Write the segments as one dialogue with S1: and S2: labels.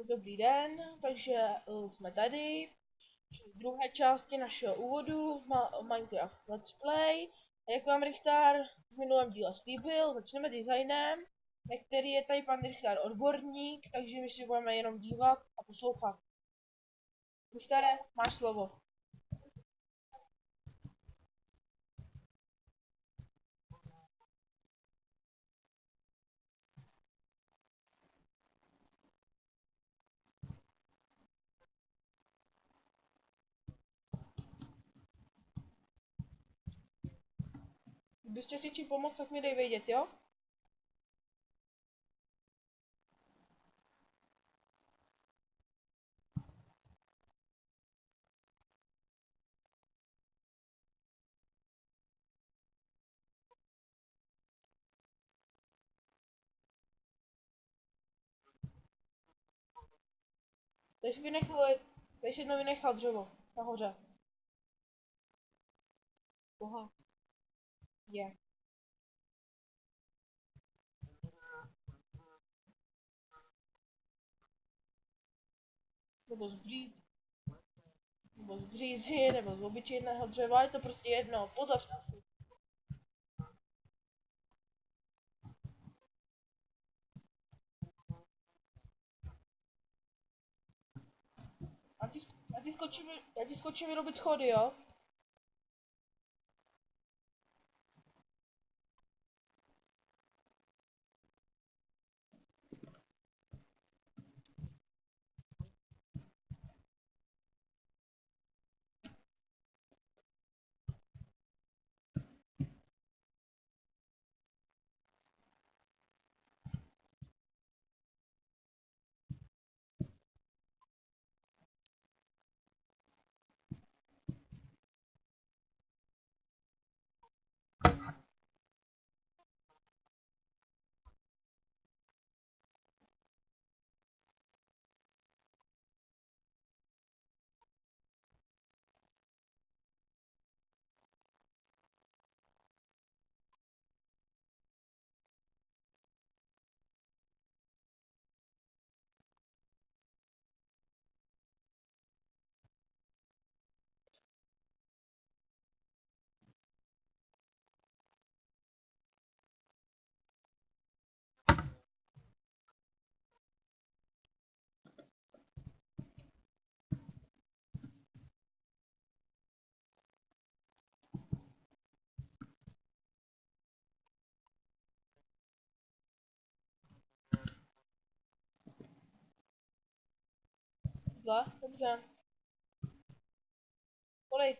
S1: Dobrý den, takže jsme tady v druhé části našeho úvodu v Minecraft Let's Play. A jak vám Richtar v minulém díle slíbil, začneme designem, na který je tady pan Richtar odborník, takže my si budeme jenom dívat a poslouchat. Richtare, máš slovo. Kdybyste si chtěli pomoct, tak mi dej vědět, jo? Teď si jednou vynechal dřevo, nahoře. Boha. Je. Nebo z břízy, nebo z obyčejného dřeva, je to prostě jedno, pozav. Já ti skočím vyrobit schody, jo? Zle, dobře. Kolej.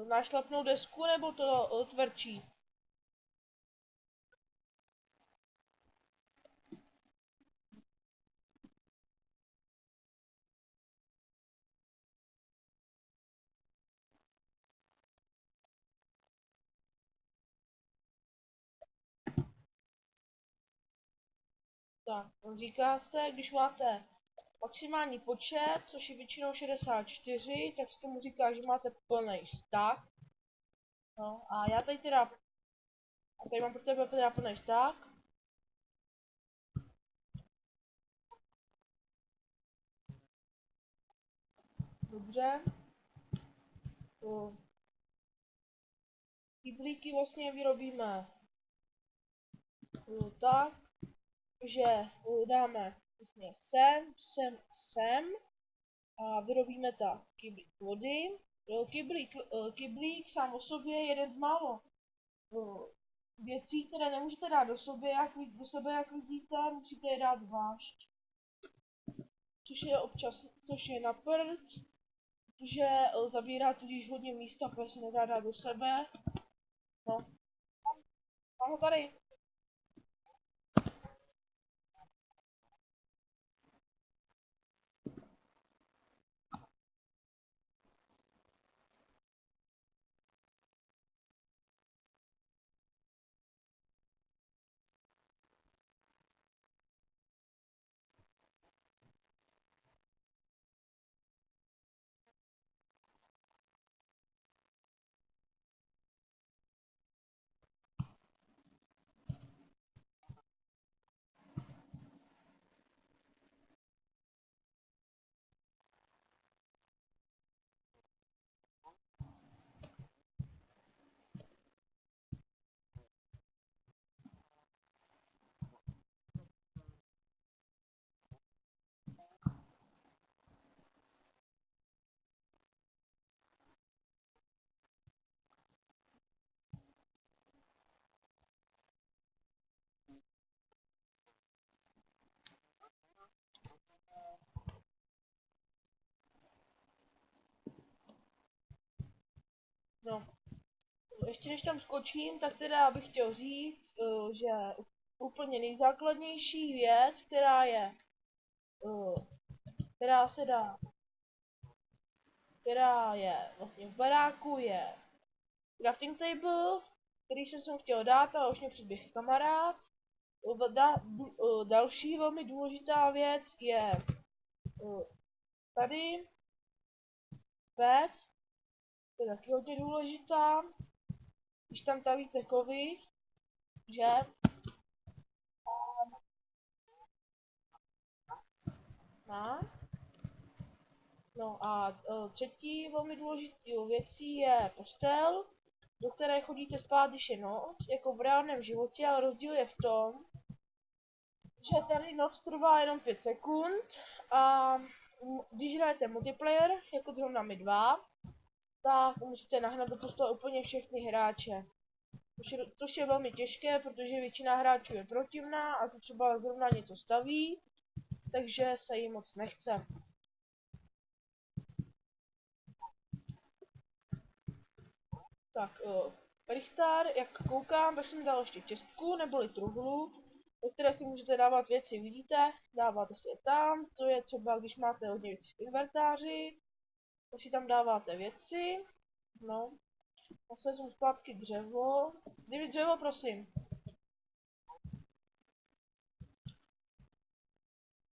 S1: Našlapnou desku nebo to tvrdší? Tak, říká se, když máte maximální počet, což je většinou 64, tak se tomu říká, že máte plný stack. No, a já tady teda, a tady mám pro tebe teda plný stack. Dobře. Kyblíky vlastně vyrobíme tak, že dáme vlastně sem a vyrobíme tak kyblík vody. Kyblík sám o sobě je jeden z málo věcí, které nemůžete dát do sebe, jak vidíte, musíte je dát zvlášť. Což je na prd, protože zabírá tudíž hodně místa, protože se nedá dát do sebe. No. Mám ho tady. ještě než tam skočím, tak teda bych chtěl říct, že úplně nejzákladnější věc, která se dá, která je vlastně v baráku, je crafting table, který jsem sem chtěl dát, ale už mě předběhl kamarád. Další velmi důležitá věc je tady pec, to je taky hodně důležitá. Když tam stavíte kovy, že? No. No a třetí velmi důležitou věcí je postel, do které chodíte spát, když je noc, jako v reálném životě, ale rozdíl je v tom, že tady noc trvá jenom 5 sekund a když hrajete multiplayer, jako zrovna my dva, tak musíte nahnat do postele úplně všechny hráče. Což je velmi těžké, protože většina hráčů je protivná a to třeba zrovna něco staví, takže se jí moc nechce. Tak, Richtar, jak koukám, tak jsem dal ještě čestku, neboli truhlu, do které si můžete dávat věci, vidíte, dáváte si je tam, to je třeba, když máte hodně věcí v inventáři, tak si tam dáváte věci, no, zase jsou zpátky dřevo, kdyby dřevo, prosím.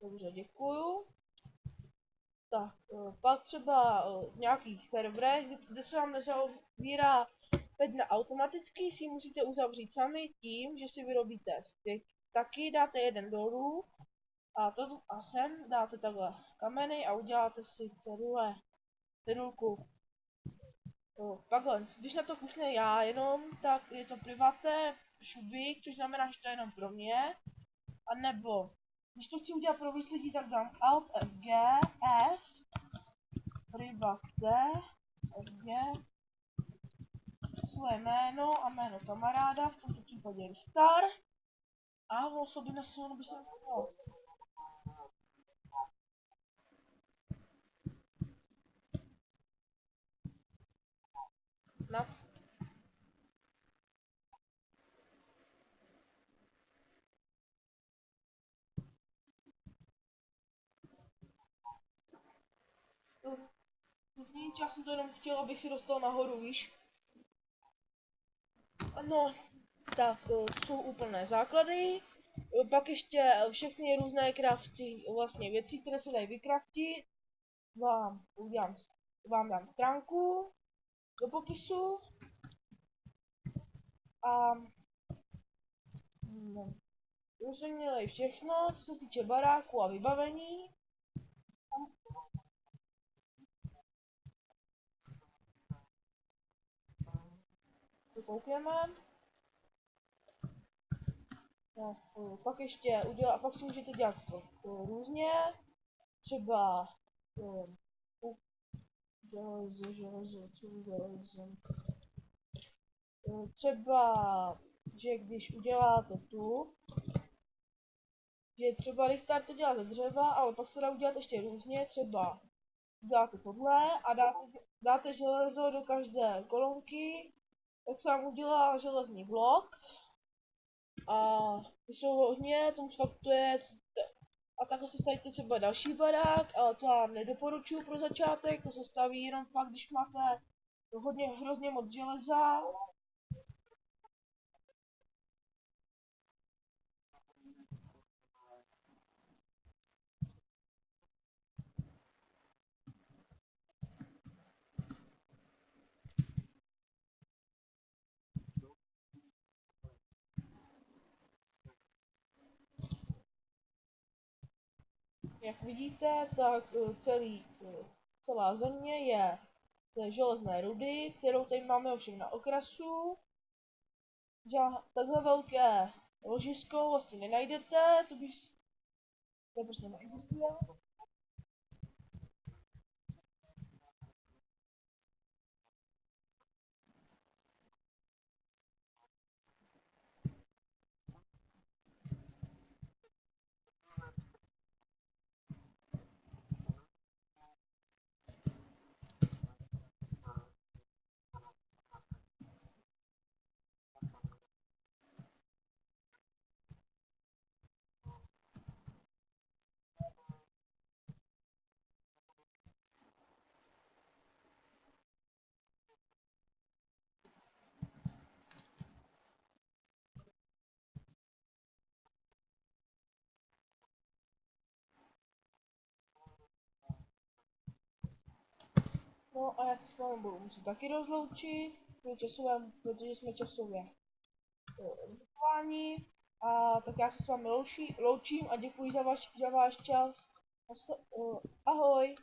S1: Dobře, děkuju. Tak, pak třeba v nějakých serverech, kde se vám nezavírá pedna automaticky, si musíte uzavřít sami tím, že si vyrobíte stick. Taky dáte jeden dolů a sem dáte takhle kameny a uděláte si cedulku. Takhle, když na to kuchne já jenom, tak je to privaté šubík, což znamená, že to je jenom pro mě. A nebo, když to chci udělat pro víc lidí, tak dám Alt FG, F, privaté, FG, svoje jméno a jméno kamaráda, v tomto případě Richtar. A v osobě nesmí by se mohlo. No. Nic, já jsem to jenom chtěl, abych si dostal nahoru, víš. No, tak to jsou úplné základy. Pak ještě všechny různé crafty, vlastně věci, které se dají vykraftit. Vám dám stránku do popisu. A no, už jsme měli všechno, co se týče baráku a vybavení. To koukneme. No, pak si můžete dělat to různě. Třeba železo. Třeba, že když uděláte že třeba Richtar to dělá ze dřeva, ale pak se dá udělat ještě různě, třeba uděláte tohle a dáte železo do každé kolonky, tak se vám udělá železný blok a ty jsou hodně, tomu fakt to je, a takhle se stavíte třeba další barák, ale to vám nedoporučuju pro začátek, to se staví jenom fakt, když máte hrozně moc železa. Jak vidíte, tak celá země je ze železné rudy, kterou tady máme ovšem na okrasu. Takhle velké ložisko vlastně nenajdete, to prostě neexistuje. No a já se s vámi budu muset taky rozloučit, protože jsme časově oblikování. A tak já se s vámi loučím a děkuji za váš čas. Ahoj.